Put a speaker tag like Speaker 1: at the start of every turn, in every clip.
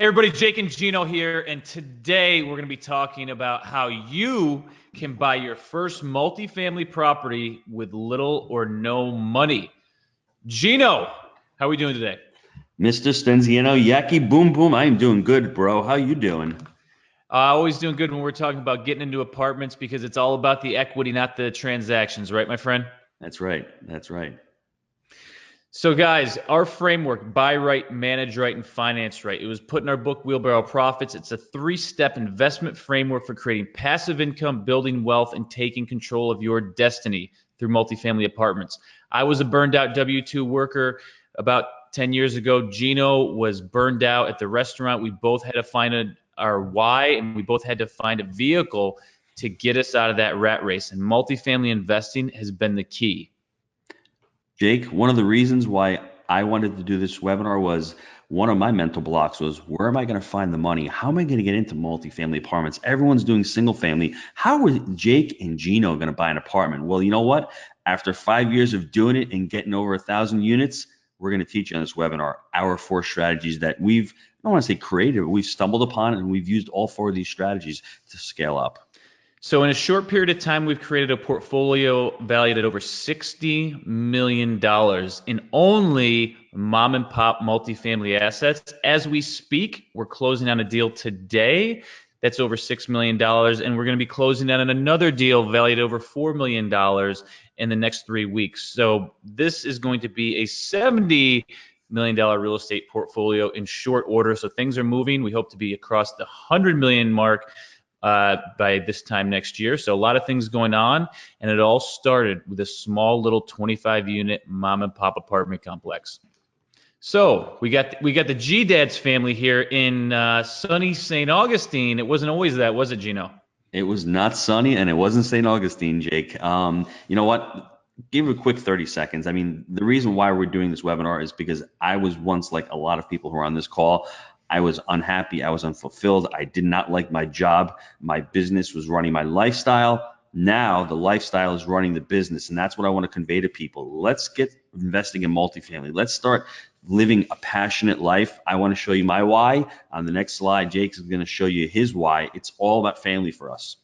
Speaker 1: Hey everybody, Jake and Gino here, and today we're going to be talking about how you can buy your first multifamily property with little or no money. Gino, how are we doing today?
Speaker 2: Mr. Stenziano, Yaki Boom Boom, I am doing good, bro. How you doing?
Speaker 1: Always doing good when we're talking about getting into apartments because it's all about the equity, not the transactions, right, my friend?
Speaker 2: That's right. That's right.
Speaker 1: So, guys, our framework, buy right, manage right, and finance right. It was put in our book, Wheelbarrow Profits. It's a three-step investment framework for creating passive income, building wealth, and taking control of your destiny through multifamily apartments. I was a burned out W-2 worker about 10 years ago. Gino was burned out at the restaurant. We both had to find our why, and we both had to find a vehicle to get us out of that rat race. And multifamily investing has been the key.
Speaker 2: Jake, one of the reasons why I wanted to do this webinar was one of my mental blocks was where am I going to find the money? How am I going to get into multifamily apartments? Everyone's doing single family. How are Jake and Gino going to buy an apartment? Well, you know what? After 5 years of doing it and getting over 1,000 units, we're going to teach you on this webinar our four strategies that I don't want to say created, but we've stumbled upon and we've used all four of these strategies to scale up.
Speaker 1: So in a short period of time, we've created a portfolio valued at over $60 million in only mom and pop multifamily assets. As we speak, we're closing on a deal today that's over $6 million, and we're going to be closing on another deal valued at over $4 million in the next 3 weeks. So this is going to be a $70 million real estate portfolio in short order. So things are moving. We hope to be across the $100 million mark by this time next year. So a lot of things going on, and it all started with a small little 25-unit mom and pop apartment complex. So we got the G Dad's family here in sunny St. Augustine. It wasn't always that, was it, Gino?
Speaker 2: It was not sunny and it wasn't St. Augustine, Jake. You know what? Give a quick 30 seconds. I mean, the reason why we're doing this webinar is because I was once like a lot of people who are on this call. I was unhappy. I was unfulfilled. I did not like my job. My business was running my lifestyle. Now the lifestyle is running the business. And that's what I want to convey to people. Let's get investing in multifamily. Let's start living a passionate life. I want to show you my why. On the next slide, Jake is going to show you his why. It's all about family for us.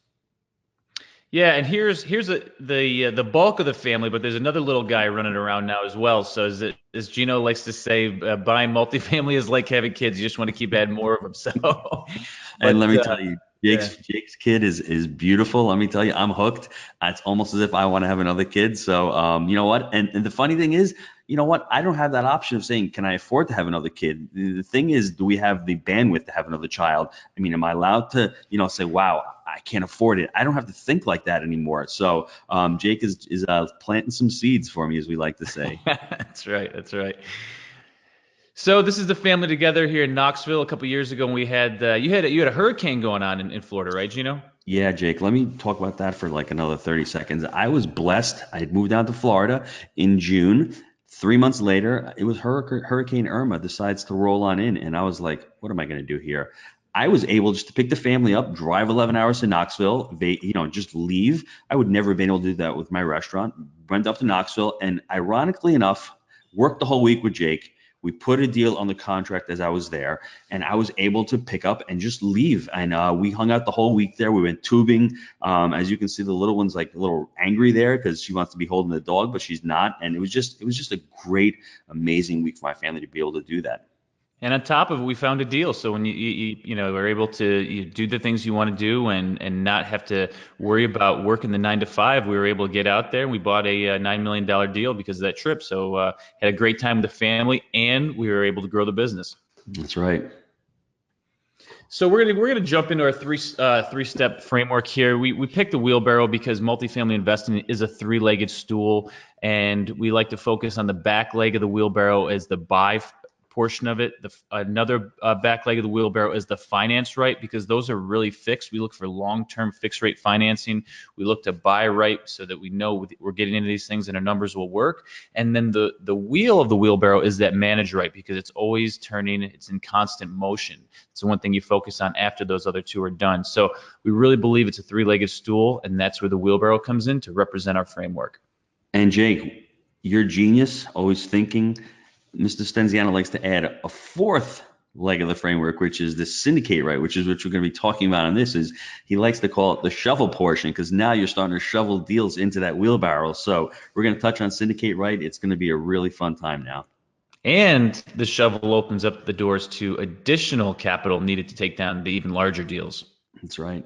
Speaker 1: Yeah, and here's the bulk of the family, but there's another little guy running around now as well. So as Gino likes to say, buying multifamily is like having kids. You just want to keep adding more of them. So,
Speaker 2: And
Speaker 1: but
Speaker 2: let me tell you,
Speaker 1: yeah.
Speaker 2: Jake's kid is beautiful. Let me tell you, I'm hooked. It's almost as if I want to have another kid. So you know what? And the funny thing is, you know what? I don't have that option of saying, can I afford to have another kid? The thing is, do we have the bandwidth to have another child? I mean, am I allowed to, say, wow, I can't afford it? I don't have to think like that anymore. So Jake is planting some seeds for me, as we like to say.
Speaker 1: That's right. That's right. So this is the family together here in Knoxville. A couple years ago, and we had you had a hurricane going on in Florida, right, Gino?
Speaker 2: Yeah, Jake, let me talk about that for like another 30 seconds. I was blessed. I had moved down to Florida in June. 3 months later, it was Hurricane Irma decides to roll on in. And I was like, what am I going to do here? I was able just to pick the family up, drive 11 hours to Knoxville, just leave. I would never have been able to do that with my restaurant. Went up to Knoxville and ironically enough, worked the whole week with Jake. We put a deal on the contract as I was there, and I was able to pick up and just leave. And we hung out the whole week there. We went tubing. As you can see, the little one's like a little angry there because she wants to be holding the dog, but she's not. And it was just a great, amazing week for my family to be able to do that.
Speaker 1: And on top of it, we found a deal. So when you were able to do the things you want to do and not have to worry about working the 9 to 5, we were able to get out there and we bought a $9 million deal because of that trip. So had a great time with the family and we were able to grow the business.
Speaker 2: That's right.
Speaker 1: So we're gonna jump into our three-step framework here. We picked the wheelbarrow because multifamily investing is a three-legged stool, and we like to focus on the back leg of the wheelbarrow as the buy portion of it. Another back leg of the wheelbarrow is the finance right, because those are really fixed. We look for long-term fixed rate financing. We look to buy right so that we know we're getting into these things and our numbers will work. And then the wheel of the wheelbarrow is that manage right, because it's always turning, it's in constant motion. It's the one thing you focus on after those other two are done. So we really believe it's a three-legged stool, and that's where the wheelbarrow comes in to represent our framework.
Speaker 2: And Jake, you're genius, always thinking. Mr. Stenziano likes to add a fourth leg of the framework, which is the syndicate right, which is what we're going to be talking about on this. Is he likes to call it the shovel portion, because now you're starting to shovel deals into that wheelbarrow. So we're going to touch on syndicate right. It's going to be a really fun time now.
Speaker 1: And the shovel opens up the doors to additional capital needed to take down the even larger deals.
Speaker 2: That's right.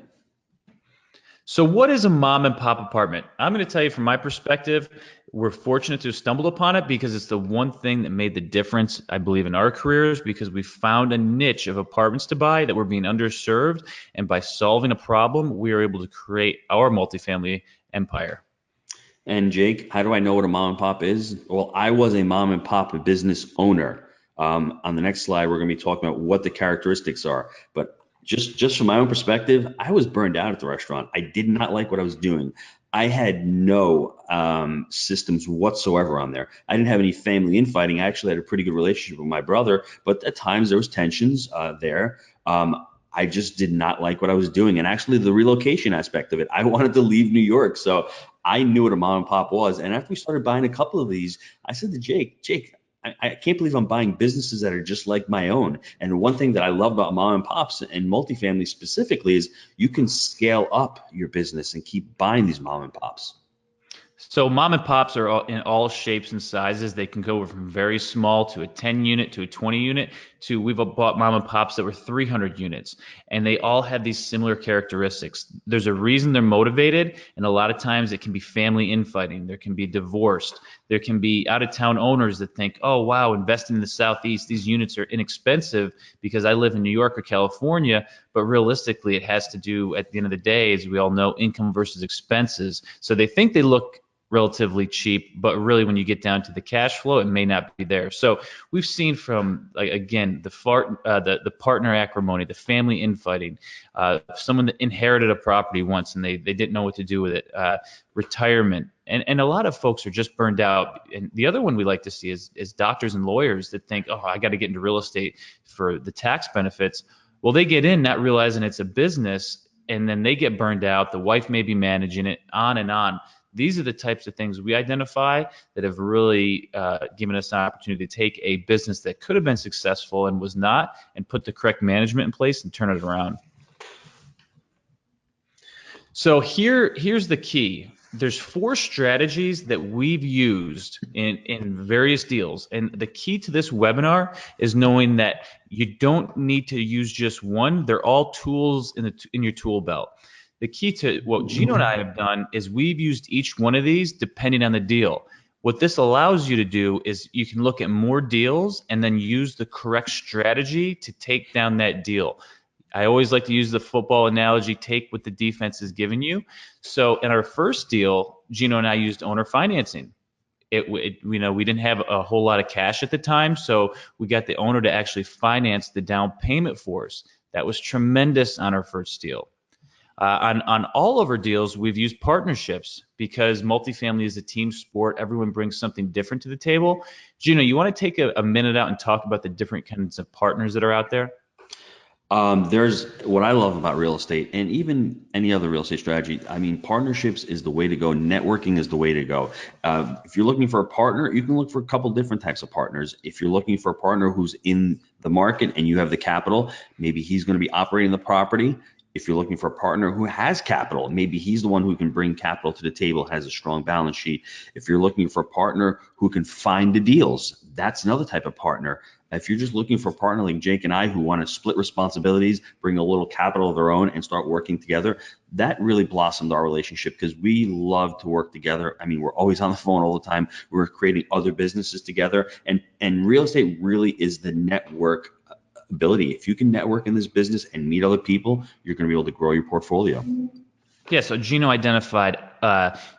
Speaker 1: So what is a mom and pop apartment? I'm going to tell you from my perspective, we're fortunate to have stumbled upon it because it's the one thing that made the difference, I believe, in our careers, because we found a niche of apartments to buy that were being underserved. And by solving a problem, we were able to create our multifamily empire.
Speaker 2: And Jake, how do I know what a mom and pop is? Well, I was a mom and pop business owner. On the next slide, we're going to be talking about what the characteristics are. But just from my own perspective, I was burned out at the restaurant. I did not like what I was doing. I had no systems whatsoever on there. I didn't have any family infighting. I actually had a pretty good relationship with my brother, but at times there was tensions there. I just did not like what I was doing. And actually the relocation aspect of it, I wanted to leave New York. So I knew what a mom and pop was. And after we started buying a couple of these, I said to Jake, I can't believe I'm buying businesses that are just like my own. And one thing that I love about mom and pops and multifamily specifically is you can scale up your business and keep buying these mom and pops.
Speaker 1: So mom and pops are in all shapes and sizes. They can go from very small to a 10 unit to a 20 unit to we've bought mom and pops that were 300 units, and they all have these similar characteristics. There's a reason they're motivated, and a lot of times it can be family infighting. There can be divorced. There can be out of town owners that think, oh wow, investing in the Southeast, these units are inexpensive because I live in New York or California. But realistically, it has to do at the end of the day, as we all know, income versus expenses. So they think they look relatively cheap, but really when you get down to the cash flow, it may not be there. So we've seen from, like, again, the partner acrimony, the family infighting, someone that inherited a property once and they didn't know what to do with it, retirement, and a lot of folks are just burned out. And the other one we like to see is doctors and lawyers that think, oh, I got to get into real estate for the tax benefits. Well, they get in not realizing it's a business, and then they get burned out. The wife may be managing it, on and on. These are the types of things we identify that have really given us an opportunity to take a business that could have been successful and was not, and put the correct management in place and turn it around. So here's the key. There's 4 strategies that we've used in various deals. And the key to this webinar is knowing that you don't need to use just one. They're all tools in your tool belt. The key to what Gino and I have done is we've used each one of these depending on the deal. What this allows you to do is you can look at more deals and then use the correct strategy to take down that deal. I always like to use the football analogy, take what the defense is giving you. So in our first deal, Gino and I used owner financing. We didn't have a whole lot of cash at the time, so we got the owner to actually finance the down payment for us. That was tremendous on our first deal. On all of our deals, we've used partnerships because multifamily is a team sport. Everyone brings something different to the table. Gino, you want to take a minute out and talk about the different kinds of partners that are out there?
Speaker 2: There's what I love about real estate and even any other real estate strategy. I mean, partnerships is the way to go. Networking is the way to go. If you're looking for a partner, you can look for a couple different types of partners. If you're looking for a partner who's in the market and you have the capital, maybe he's going to be operating the property. If you're looking for a partner who has capital, maybe he's the one who can bring capital to the table, has a strong balance sheet. If you're looking for a partner who can find the deals, that's another type of partner. If you're just looking for a partner like Jake and I who want to split responsibilities, bring a little capital of their own and start working together, that really blossomed our relationship because we love to work together. I mean, we're always on the phone all the time. We're creating other businesses together. And real estate really is the network ability. If you can network in this business and meet other people, you're going to be able to grow your portfolio.
Speaker 1: Yeah, so Gino identified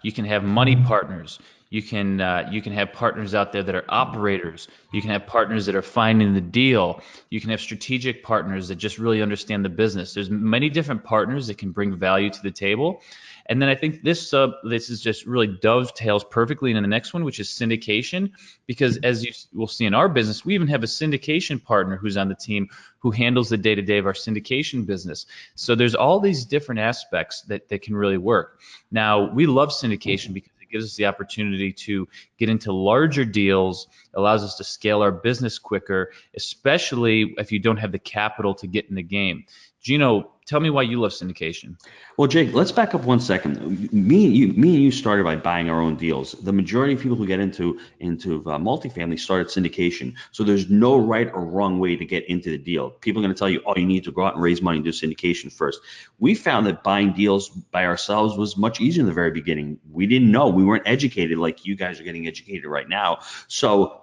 Speaker 1: you can have money partners. You can have partners out there that are operators. You can have partners that are finding the deal. You can have strategic partners that just really understand the business. There's many different partners that can bring value to the table. And then I think this is just really dovetails perfectly into the next one, which is syndication, because as you will see in our business, we even have a syndication partner who's on the team who handles the day-to-day of our syndication business. So there's all these different aspects that can really work. Now, we love syndication because it It gives us the opportunity to get into larger deals, allows us to scale our business quicker, especially if you don't have the capital to get in the game. Gino, tell me why you love syndication.
Speaker 2: Well, Jake, let's back up 1 second. Me and you started by buying our own deals. The majority of people who get into multifamily start at syndication. So there's no right or wrong way to get into the deal. People are going to tell you, oh, you need to go out and raise money and do syndication first. We found that buying deals by ourselves was much easier in the very beginning. We didn't know. We weren't educated like you guys are getting educated right now. So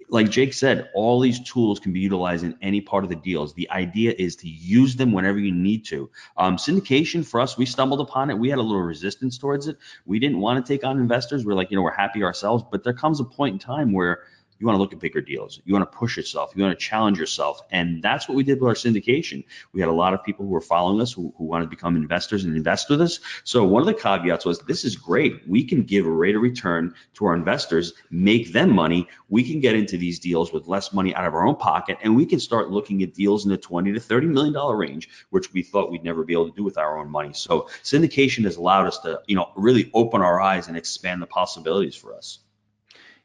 Speaker 2: like Jake said, all these tools can be utilized in any part of the deals. The idea is to use them whenever you need to. Syndication for us, we stumbled upon it. We had a little resistance towards it. We didn't want to take on investors. We're like, we're happy ourselves. But there comes a point in time where you want to look at bigger deals. You want to push yourself. You want to challenge yourself. And that's what we did with our syndication. We had a lot of people who were following us who wanted to become investors and invest with us. So one of the caveats was, this is great. We can give a rate of return to our investors, make them money. We can get into these deals with less money out of our own pocket, and we can start looking at deals in the $20 to $30 million range, which we thought we'd never be able to do with our own money. So syndication has allowed us to, really open our eyes and expand the possibilities for us.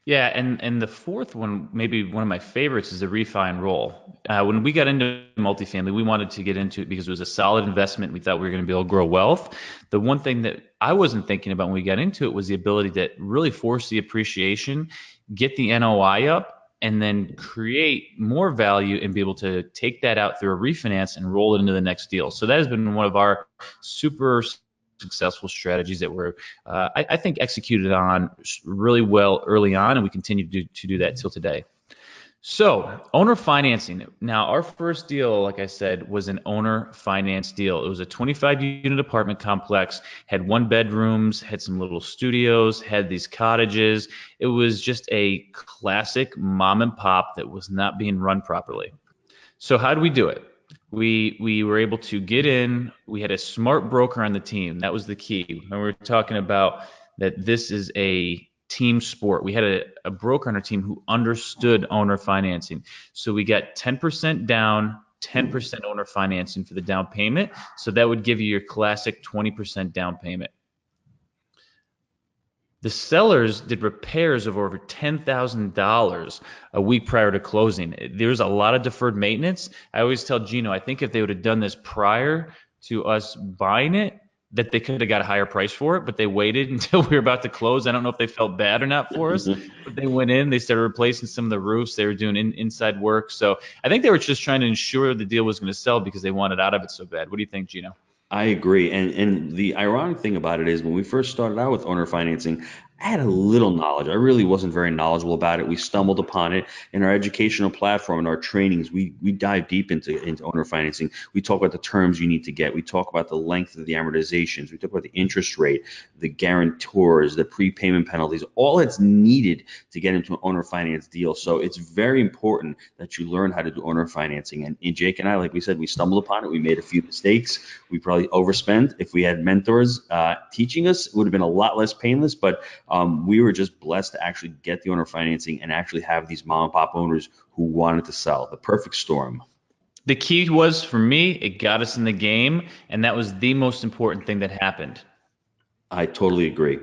Speaker 1: Yeah, and the fourth one, maybe one of my favorites, is the refi and roll. When we got into multifamily, we wanted to get into it because it was a solid investment. We thought we were going to be able to grow wealth. The one thing that I wasn't thinking about when we got into it was the ability to really force the appreciation, get the NOI up, and then create more value and be able to take that out through a refinance and roll it into the next deal. So that has been one of our super successful strategies that were, I think, executed on really well early on, and we continue to do that till today. So owner financing. Now, our first deal, like I said, was an owner finance deal. It was a 25-unit apartment complex, had 1 bedrooms, had some little studios, had these cottages. It was just a classic mom and pop that was not being run properly. So how did we do it? We were able to get in. We had a smart broker on the team. That was the key. When we were talking about that this is a team sport, we had a broker on our team who understood owner financing. So we got 10% down, 10% owner financing for the down payment. So that would give you your classic 20% down payment. The sellers did repairs of over $10,000 a week prior to closing. There's a lot of deferred maintenance. I always tell Gino, I think if they would have done this prior to us buying it, that they could have got a higher price for it, but they waited until we were about to close. I don't know if they felt bad or not for us, but they went in, they started replacing some of the roofs. They were doing inside work. So I think they were just trying to ensure the deal was going to sell because they wanted out of it so bad. What do you think, Gino?
Speaker 2: I agree. And the ironic thing about it is when we first started out with owner financing, I had a little knowledge. I really wasn't very knowledgeable about it. We stumbled upon it in our educational platform and our trainings. We dive deep into owner financing. We talk about the terms you need to get. We talk about the length of the amortizations. We talk about the interest rate, the guarantors, the prepayment penalties, all that's needed to get into an owner finance deal. So it's very important that you learn how to do owner financing. And Jake and I, like we said, we stumbled upon it. We made a few mistakes. We probably overspent. If we had mentors teaching us, it would have been a lot less painless, but we were just blessed to actually get the owner financing and actually have these mom and pop owners who wanted to sell. The perfect storm.
Speaker 1: The key was, for me, it got us in the game, and that was the most important thing that happened.
Speaker 2: I totally agree.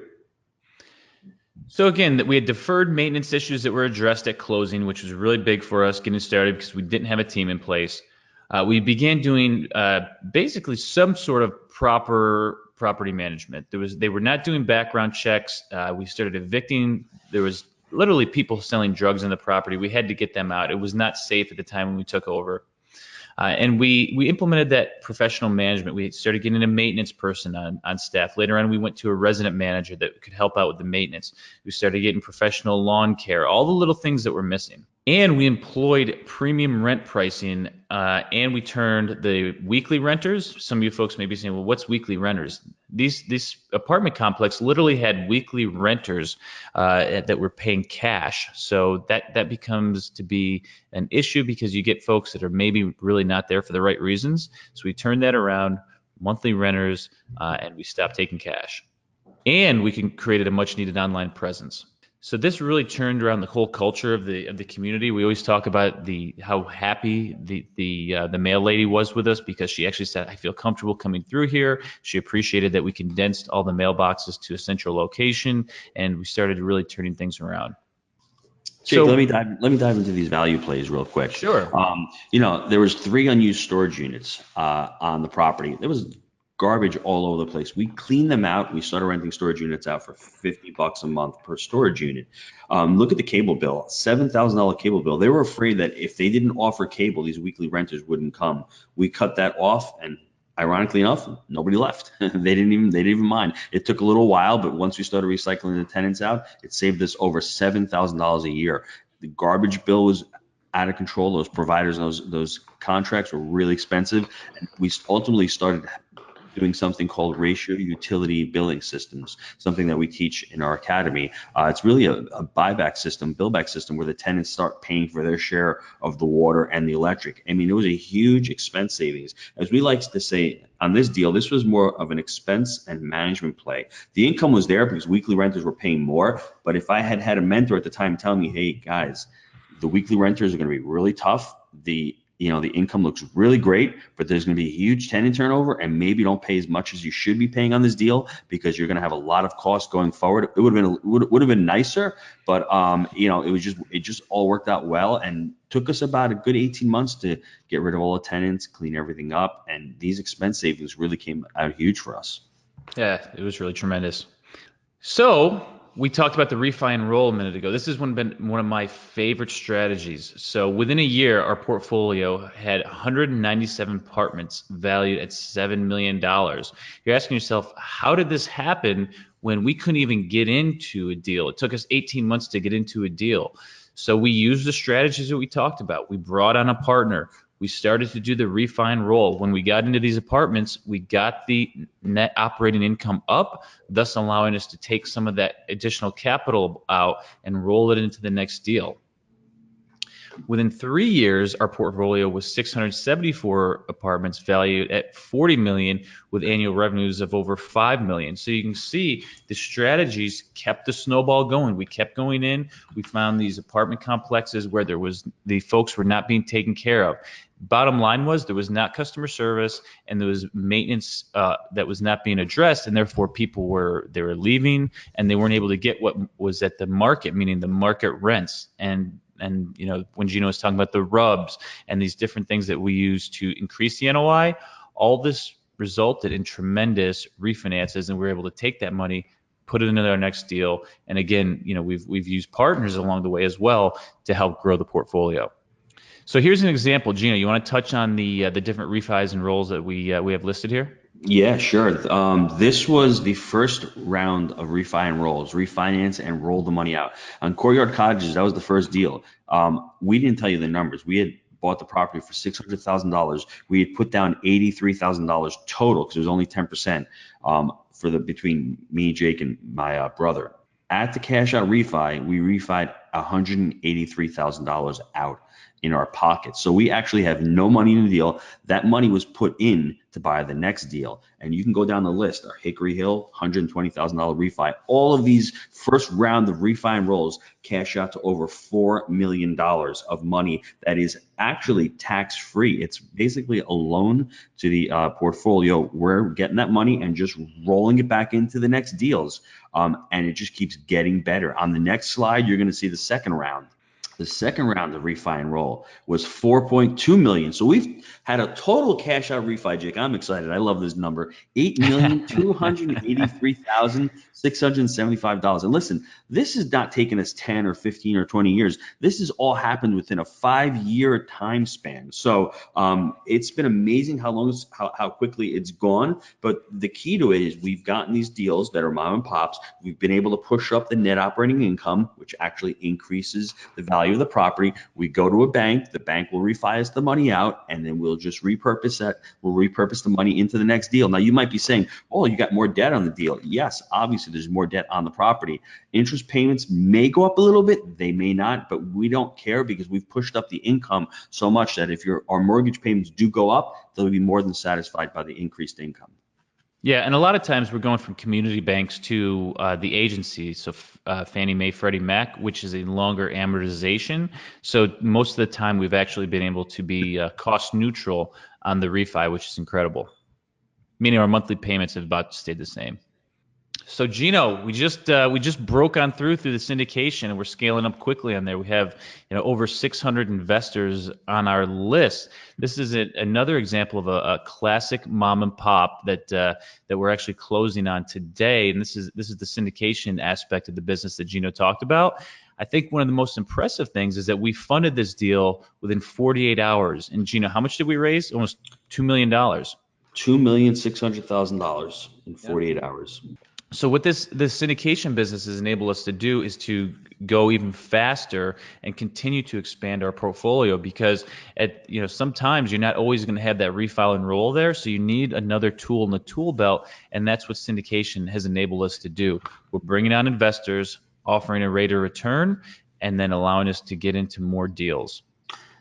Speaker 1: So again, we had deferred maintenance issues that were addressed at closing, which was really big for us getting started because we didn't have a team in place. We began doing basically some sort of proper property management. They were not doing background checks. We started evicting. There was literally people selling drugs in the property. We had to get them out. It was not safe at the time when we took over. And we implemented that professional management. We started getting a maintenance person on staff. Later on, we went to a resident manager that could help out with the maintenance. We started getting professional lawn care, all the little things that were missing. And we employed premium rent pricing, and we turned the weekly renters. Some of you folks may be saying, well, what's weekly renters? These apartment complex literally had weekly renters that were paying cash. So that becomes to be an issue because you get folks that are maybe really not there for the right reasons. So we turned that around, monthly renters, and we stopped taking cash. And we created a much needed online presence. So this really turned around the whole culture of the community. We always talk about how happy the mail lady was with us, because she actually said, "I feel comfortable coming through here." She appreciated that we condensed all the mailboxes to a central location, and we started really turning things around.
Speaker 2: Jake,
Speaker 1: So
Speaker 2: let me dive into these value plays real quick.
Speaker 1: sure.
Speaker 2: There was 3 unused storage units on the property. There was garbage all over the place. We cleaned them out. We started renting storage units out for $50 a month per storage unit. Look at the cable bill, $7,000 cable bill. They were afraid that if they didn't offer cable, these weekly renters wouldn't come. We cut that off, and ironically enough, nobody left. They didn't even mind. It took a little while, but once we started recycling the tenants out, it saved us over $7,000 a year. The garbage bill was out of control. Those providers, those contracts were really expensive, and we ultimately started doing something called ratio utility billing systems, something that we teach in our academy. It's really a buyback system, billback system, where the tenants start paying for their share of the water and the electric. I mean, it was a huge expense savings. As we like to say on this deal, this was more of an expense and management play. The income was there because weekly renters were paying more. But if I had had a mentor at the time telling me, hey, guys, the weekly renters are going to be really tough. The income looks really great, but there's going to be a huge tenant turnover, and maybe don't pay as much as you should be paying on this deal because you're going to have a lot of costs going forward. It would have been nicer, but it just all worked out well, and took us about a good 18 months to get rid of all the tenants, clean everything up, and these expense savings really came out huge for us.
Speaker 1: Yeah, it was really tremendous. So we talked about the refi and roll a minute ago. This has been one of my favorite strategies. So within a year, our portfolio had 197 apartments valued at $7 million. You're asking yourself, how did this happen when we couldn't even get into a deal? It took us 18 months to get into a deal. So we used the strategies that we talked about. We brought on a partner. We started to do the refi and roll. When we got into these apartments, we got the net operating income up, thus allowing us to take some of that additional capital out and roll it into the next deal. Within 3 years, our portfolio was 674 apartments valued at 40 million with annual revenues of over 5 million. So you can see the strategies kept the snowball going. We kept going in. We found these apartment complexes where the folks were not being taken care of. Bottom line was there was not customer service, and there was maintenance that was not being addressed, and therefore people were leaving, and they weren't able to get what was at the market, meaning the market rents. And when Gino was talking about the rubs and these different things that we use to increase the NOI, all this resulted in tremendous refinances, and we were able to take that money, put it into our next deal. And again, we've used partners along the way as well to help grow the portfolio. So here's an example. Gino, you want to touch on the different refis and rolls that we have listed here?
Speaker 2: Yeah, sure. This was the first round of refi and rolls, refinance and roll the money out. On Courtyard Cottages, that was the first deal. We didn't tell you the numbers. We had bought the property for $600,000. We had put down $83,000 total because it was only 10% between me, Jake, and my brother. At the cash out refi, we refied $183,000 out in our pockets. So we actually have no money in the deal. That money was put in to buy the next deal. And you can go down the list. Our Hickory Hill, $120,000 refi. All of these first round of refi and rolls cash out to over $4 million of money that is actually tax-free. It's basically a loan to the portfolio. We're getting that money and just rolling it back into the next deals. And it just keeps getting better. On the next slide, you're going to see the second round. The second round of refi and roll was 4.2 million. So we've had a total cash out refi, Jake. I'm excited. I love this number. $8,283,675. And listen, this has not taken us 10 or 15 or 20 years. This has all happened within a 5-year time span. So it's been amazing how quickly it's gone. But the key to it is we've gotten these deals that are mom and pops. We've been able to push up the net operating income, which actually increases the value of the property. We go to a bank, the bank will refi us the money out, and then we'll just repurpose that. We'll repurpose the money into the next deal. Now you might be saying, oh, you got more debt on the deal. Yes, obviously there's more debt on the property. Interest payments may go up a little bit, they may not, but we don't care because we've pushed up the income so much that if our mortgage payments do go up, they'll be more than satisfied by the increased income.
Speaker 1: Yeah, and a lot of times we're going from community banks to the agency, so Fannie Mae, Freddie Mac, which is a longer amortization. So most of the time we've actually been able to be cost neutral on the refi, which is incredible. Meaning our monthly payments have about stayed the same. So Gino, we just broke on through the syndication, and we're scaling up quickly on there. We have over 600 investors on our list. This is another example of a classic mom and pop that we're actually closing on today, and this is the syndication aspect of the business that Gino talked about. I think one of the most impressive things is that we funded this deal within 48 hours. And Gino, how much did we raise? Almost $2 million.
Speaker 2: $2,600,000 in
Speaker 1: Yeah.
Speaker 2: 48 hours.
Speaker 1: So what this syndication business has enabled us to do is to go even faster and continue to expand our portfolio, because sometimes you're not always going to have that refile and roll there, so you need another tool in the tool belt, and that's what syndication has enabled us to do. We're bringing on investors, offering a rate of return, and then allowing us to get into more deals.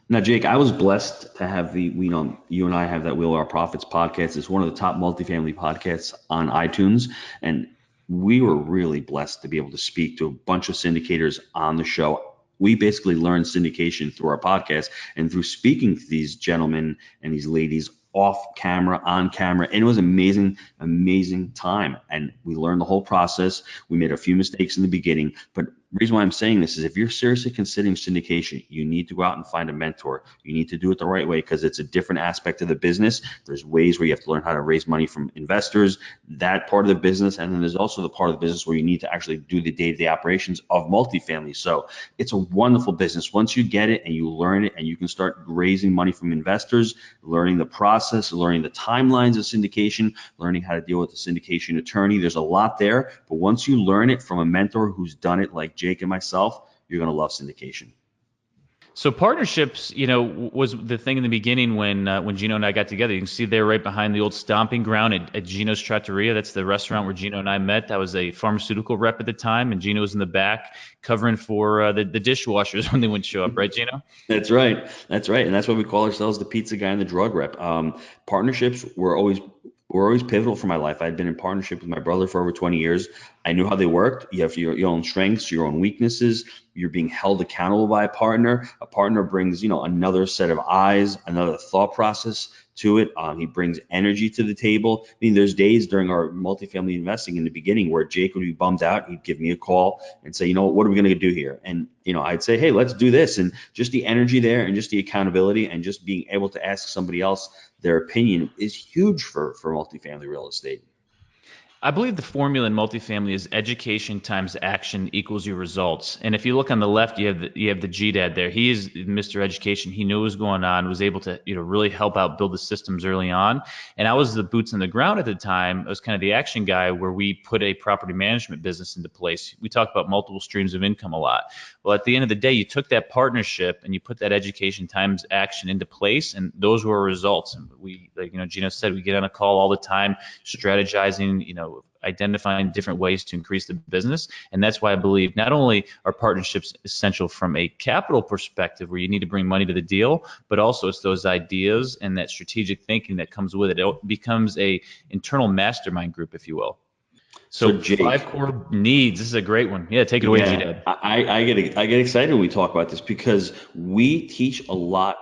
Speaker 2: Now, Jake, I was blessed to have you and I have that Wheel Our Profits podcast. It's one of the top multifamily podcasts on iTunes. And we were really blessed to be able to speak to a bunch of syndicators on the show. We basically learned syndication through our podcast and through speaking to these gentlemen and these ladies off camera, on camera. And it was amazing, amazing time. And we learned the whole process. We made a few mistakes in the beginning, but the reason why I'm saying this is if you're seriously considering syndication, you need to go out and find a mentor. You need to do it the right way because it's a different aspect of the business. There's ways where you have to learn how to raise money from investors, that part of the business. And then there's also the part of the business where you need to actually do the day-to-day operations of multifamily. So it's a wonderful business. Once you get it and you learn it and you can start raising money from investors, learning the process, learning the timelines of syndication, learning how to deal with the syndication attorney. There's a lot there. But once you learn it from a mentor who's done it like Jake and myself, you're going to love syndication.
Speaker 1: So partnerships, was the thing in the beginning when Gino and I got together. You can see there right behind the old stomping ground at Gino's Trattoria. That's the restaurant where Gino and I met. I was a pharmaceutical rep at the time, and Gino was in the back covering for the dishwashers when they wouldn't show up. Right, Gino?
Speaker 2: That's right. That's right. And that's why we call ourselves the pizza guy and the drug rep. Partnerships were always pivotal for my life. I'd been in partnership with my brother for over 20 years. I knew how they worked. You have your own strengths, your own weaknesses. You're being held accountable by a partner. A partner brings, another set of eyes, another thought process to it. He brings energy to the table. I mean, there's days during our multifamily investing in the beginning where Jake would be bummed out. He'd give me a call and say, what are we going to do here? And, I'd say, hey, let's do this. And just the energy there and just the accountability and just being able to ask somebody else their opinion is huge for multifamily real estate.
Speaker 1: I believe the formula in multifamily is education times action equals your results. And if you look on the left, you have the G Dad there. He is Mr. Education. He knew what was going on, was able to really help out build the systems early on. And I was the boots on the ground at the time. I was kind of the action guy where we put a property management business into place. We talk about multiple streams of income a lot. Well, at the end of the day, you took that partnership and you put that education times action into place, and those were our results. And we, like Gino said, we get on a call all the time, strategizing, identifying different ways to increase the business. And that's why I believe not only are partnerships essential from a capital perspective where you need to bring money to the deal, but also it's those ideas and that strategic thinking that comes with it. It becomes a internal mastermind group, if you will. So
Speaker 2: Jake,
Speaker 1: 5 core needs. This is a great one. Yeah, take it away, G-Dad.
Speaker 2: I get excited when we talk about this because we teach a lot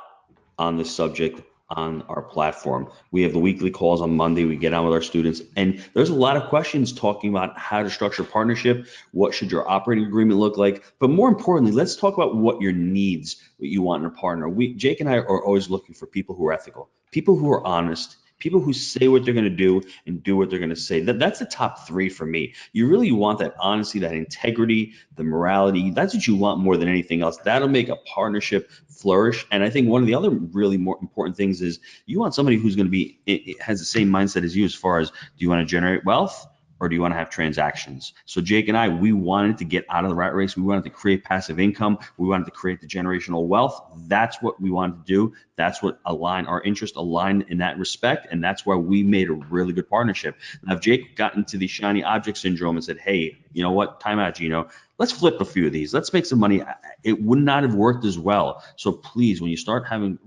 Speaker 2: on this subject on our platform. We have the weekly calls on Monday. We get on with our students, and there's a lot of questions talking about how to structure a partnership. What should your operating agreement look like? But more importantly, let's talk about what your needs, what you want in a partner. Jake and I are always looking for people who are ethical, people who are honest, people who say what they're going to do and do what they're going to say. That's the top 3 for me. You really want that honesty, that integrity, the morality. That's what you want more than anything else. That'll make a partnership flourish. And I think one of the other really more important things is you want somebody who's going to be, has the same mindset as you as far as, do you want to generate wealth? Or do you want to have transactions? So Jake and I, we wanted to get out of the rat race. We wanted to create passive income. We wanted to create the generational wealth. That's what we wanted to do. That's what our interest aligned in that respect. And that's why we made a really good partnership. Now, if Jake got into the shiny object syndrome and said, hey, you know what, time out, Gino, let's flip a few of these. Let's make some money. It would not have worked as well. So please, when you start having,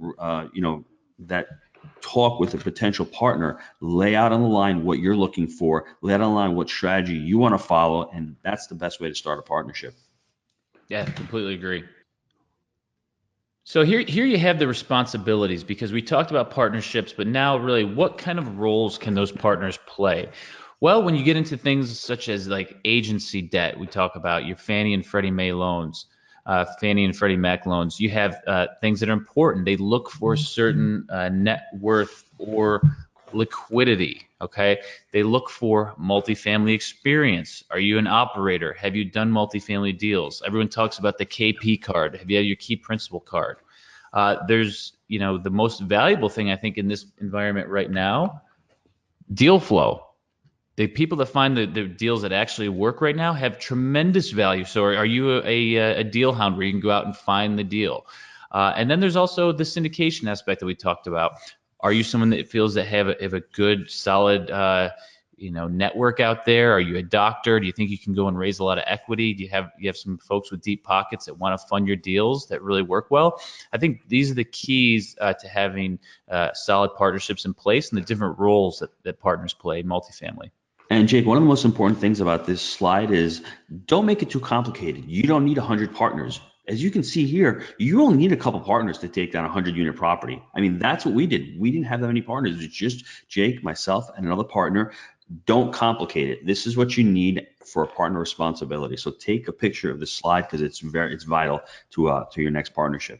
Speaker 2: that talk with a potential partner, lay out on the line what you're looking for, lay out on the line what strategy you want to follow, and that's the best way to start a partnership.
Speaker 1: Yeah, completely agree. So here you have the responsibilities, because we talked about partnerships, but now really what kind of roles can those partners play? Well, when you get into things such as like agency debt, we talk about your Fannie and Freddie Mae loans, Fannie and Freddie Mac loans. You have things that are important. They look for certain net worth or liquidity. Okay, they look for multifamily experience. Are you an operator? Have you done multifamily deals? Everyone talks about the KP card. Have you had your key principal card? There's, the most valuable thing I think in this environment right now, deal flow. The people that find the deals that actually work right now have tremendous value. So are you a deal hound where you can go out and find the deal? And then there's also the syndication aspect that we talked about. Are you someone that feels that have a good, solid, network out there? Are you a doctor? Do you think you can go and raise a lot of equity? Do you have some folks with deep pockets that want to fund your deals that really work well? I think these are the keys to having solid partnerships in place and the different roles that partners play in multifamily.
Speaker 2: And Jake, one of the most important things about this slide is don't make it too complicated. You don't need 100 partners. As you can see here, you only need a couple partners to take down a 100-unit property. I mean, that's what we did. We didn't have that many partners. It was just Jake, myself, and another partner. Don't complicate it. This is what you need for a partner responsibility. So take a picture of this slide because it's vital to your next partnership.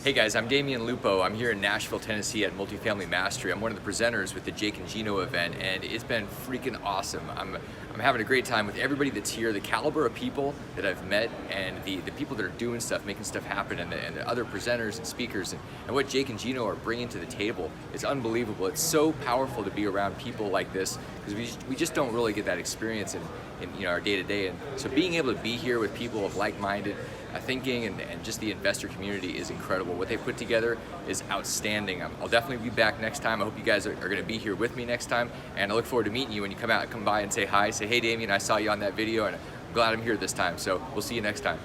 Speaker 3: Hey guys, I'm Damian Lupo. I'm here in Nashville, Tennessee at Multifamily Mastery. I'm one of the presenters with the Jake and Gino event, and it's been freaking awesome. I'm having a great time with everybody that's here, the caliber of people that I've met, and the people that are doing stuff, making stuff happen, and the other presenters and speakers, and what Jake and Gino are bringing to the table is unbelievable. It's so powerful to be around people like this because we just don't really get that experience in our day-to-day. And so being able to be here with people of like-minded thinking and just the investor community is incredible. What they put together is outstanding. I'll definitely be back next time. I hope you guys are going to be here with me next time, and I look forward to meeting you when you come by and say hi. Say, hey Damien, I saw you on that video, and I'm glad I'm here this time. So we'll see you next time.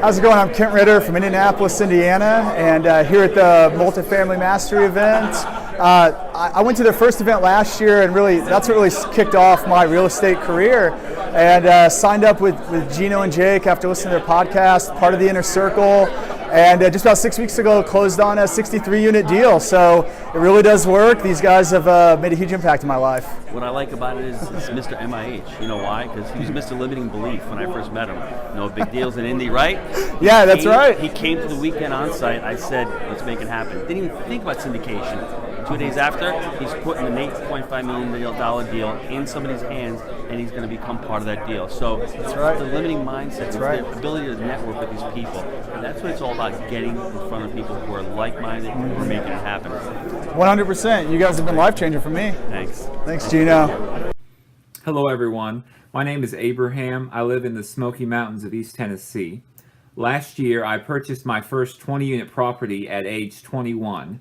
Speaker 4: How's it going? I'm Kent Ritter from Indianapolis, Indiana, and here at the Multifamily Mastery event. I went to their first event last year, and really that's what really kicked off my real estate career. And signed up with Gino and Jake after listening to their podcast, part of the Inner Circle, and just about 6 weeks ago closed on a 63-unit deal. So it really does work. These guys have made a huge impact in my life.
Speaker 2: What I like about it is Mr. MIH. You know why? Because he was Mr. Limiting Belief when I first met him. No big deals in Indy, right?
Speaker 4: Yeah, that's right.
Speaker 2: He came to the weekend on site. I said, let's make it happen. Didn't even think about syndication. 2 days after, he's putting an $8.5 million deal in somebody's hands, and he's going to become part of that deal. So that's right. The limiting mindset, it's the ability to network with these people. And that's what it's all about, getting in front of people who are like-minded and who are making it happen.
Speaker 4: 100%. You guys have been life-changing for me.
Speaker 2: Thanks.
Speaker 4: Thanks, Gino.
Speaker 5: Hello, everyone. My name is Abraham. I live in the Smoky Mountains of East Tennessee. Last year, I purchased my first 20-unit property at age 21.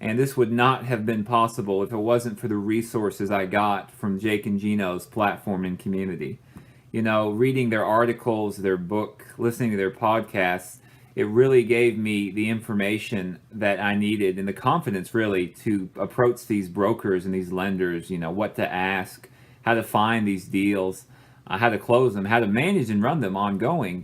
Speaker 5: And this would not have been possible if it wasn't for the resources I got from Jake and Gino's platform and community. Reading their articles, their book, listening to their podcasts, it really gave me the information that I needed and the confidence really to approach these brokers and these lenders, what to ask, how to find these deals, how to close them, how to manage and run them ongoing,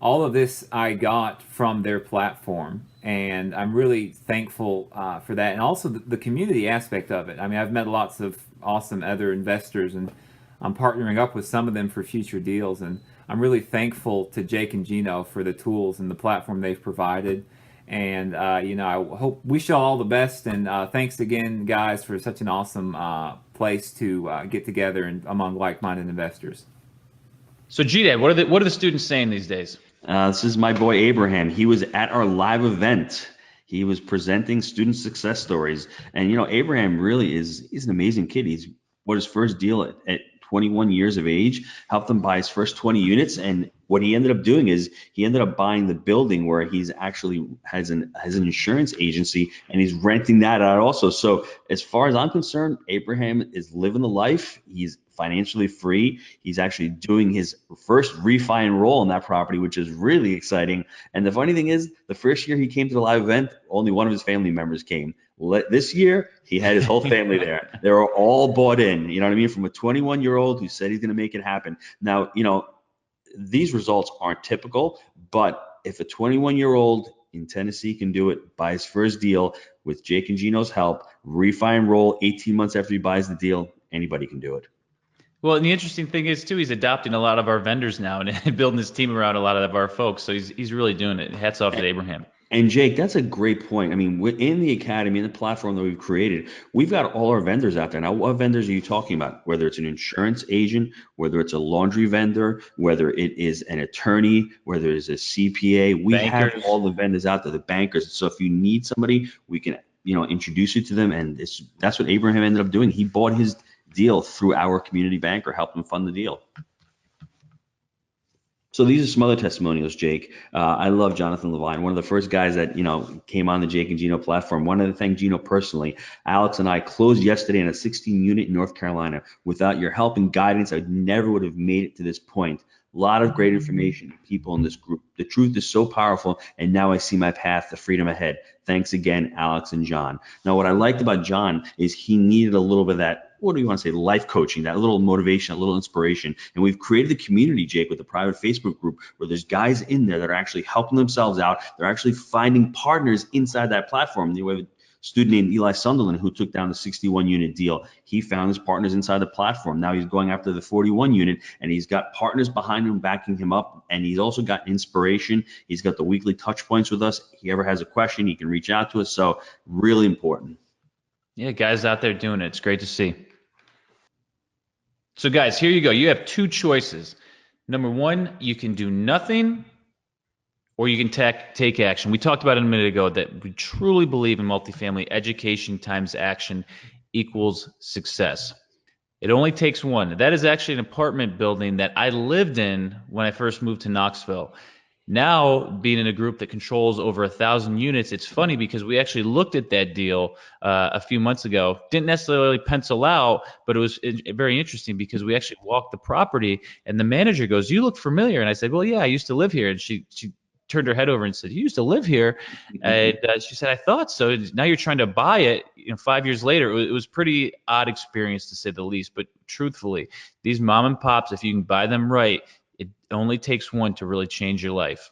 Speaker 5: All of this I got from their platform, and I'm really thankful for that. And also the community aspect of it. I mean, I've met lots of awesome other investors, and I'm partnering up with some of them for future deals. And I'm really thankful to Jake and Gino for the tools and the platform they've provided. And, I hope wish you all the best. And thanks again, guys, for such an awesome place to get together and among like-minded investors.
Speaker 1: So G-Dad, what are the students saying these days?
Speaker 2: This is my boy Abraham. He was at our live event. He was presenting student success stories. And, Abraham really he's an amazing kid. He's his first deal at 21 years of age, helped him buy his first 20 units. And what he ended up doing is he ended up buying the building where he's actually has an insurance agency, and he's renting that out also. So as far as I'm concerned, Abraham is living the life. He's financially free. He's actually doing his first refi and roll on that property, which is really exciting. And the funny thing is, the first year he came to the live event, only one of his family members came. This year, he had his whole family there. They were all bought in, you know what I mean? From a 21-year-old who said he's going to make it happen. Now, these results aren't typical, but if a 21-year-old in Tennessee can do it, buy his first deal with Jake and Gino's help, refi and roll 18 months after he buys the deal, anybody can do it.
Speaker 1: Well, and the interesting thing is, too, he's adopting a lot of our vendors now and building his team around a lot of our folks. So he's really doing it. Hats off to Abraham.
Speaker 2: And Jake, that's a great point. I mean, within the academy and the platform that we've created, we've got all our vendors out there. Now, what vendors are you talking about? Whether it's an insurance agent, whether it's a laundry vendor, whether it is an attorney, whether it's a CPA, we have all the vendors out there, the bankers. So if you need somebody, we can, introduce you to them. And that's what Abraham ended up doing. He bought his deal through our community banker, helped him fund the deal. So these are some other testimonials, Jake. I love Jonathan Levine, one of the first guys that, came on the Jake and Gino platform. Wanted to thank Gino personally. Alex and I closed yesterday in a 16-unit in North Carolina. Without your help and guidance, I never would have made it to this point. A lot of great information, people in this group. The truth is so powerful, and now I see my path to freedom ahead. Thanks again, Alex and John. Now, what I liked about John is he needed a little bit of that, what do you want to say, life coaching, that little motivation, a little inspiration. And we've created the community, Jake, with the private Facebook group where there's guys in there that are actually helping themselves out. They're actually finding partners inside that platform. We have a student named Eli Sunderland who took down the 61-unit deal. He found his partners inside the platform. Now he's going after the 41-unit, and he's got partners behind him backing him up, and he's also got inspiration. He's got the weekly touch points with us. If he ever has a question, he can reach out to us. So really important.
Speaker 1: Yeah, guys out there doing it. It's great to see. So guys, here you go. You have two choices. Number one, you can do nothing, or you can take action. We talked about it a minute ago that we truly believe in multifamily. Education times action equals success. It only takes one. That is actually an apartment building that I lived in when I first moved to Knoxville. Now, being in a group that controls over 1,000 units, it's funny because we actually looked at that deal a few months ago. Didn't necessarily pencil out, but it was very interesting because we actually walked the property, and the manager goes, "You look familiar." And I said, "Well, yeah, I used to live here." And she turned her head over and said, "You used to live here?" And she said, "I thought so." Now you're trying to buy it. 5 years later, it was pretty odd experience to say the least. But truthfully, these mom and pops, if you can buy them right, it only takes one to really change your life.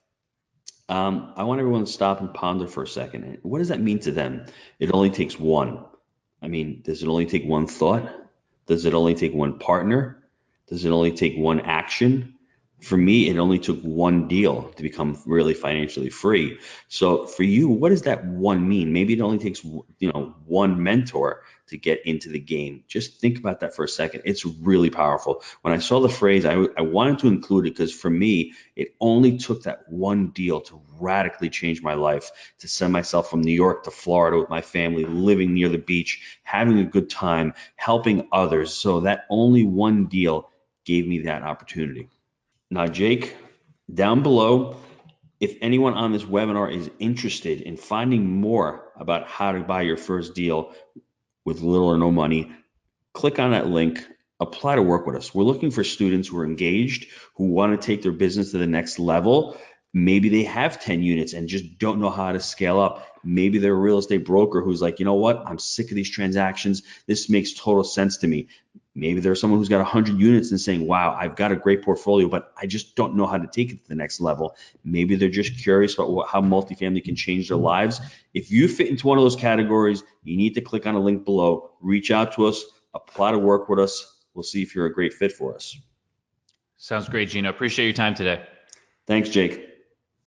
Speaker 2: I want everyone to stop and ponder for a second. What does that mean to them? It only takes one. I mean, does it only take one thought? Does it only take one partner? Does it only take one action? For me, it only took one deal to become really financially free. So for you, what does that one mean? Maybe it only takes, one mentor to get into the game. Just think about that for a second. It's really powerful. When I saw the phrase, I wanted to include it because for me, it only took that one deal to radically change my life, to send myself from New York to Florida with my family, living near the beach, having a good time, helping others. So that only one deal gave me that opportunity. Now, Jake, down below, if anyone on this webinar is interested in finding more about how to buy your first deal with little or no money, click on that link, apply to work with us. We're looking for students who are engaged, who want to take their business to the next level. Maybe they have 10 units and just don't know how to scale up. Maybe they're a real estate broker who's like, you know what? I'm sick of these transactions. This makes total sense to me. Maybe there's someone who's got 100 units and saying, wow, I've got a great portfolio, but I just don't know how to take it to the next level. Maybe they're just curious about how multifamily can change their lives. If you fit into one of those categories, you need to click on a link below, reach out to us, apply to work with us. We'll see if you're a great fit for us.
Speaker 1: Sounds great, Gino. Appreciate your time today.
Speaker 2: Thanks, Jake.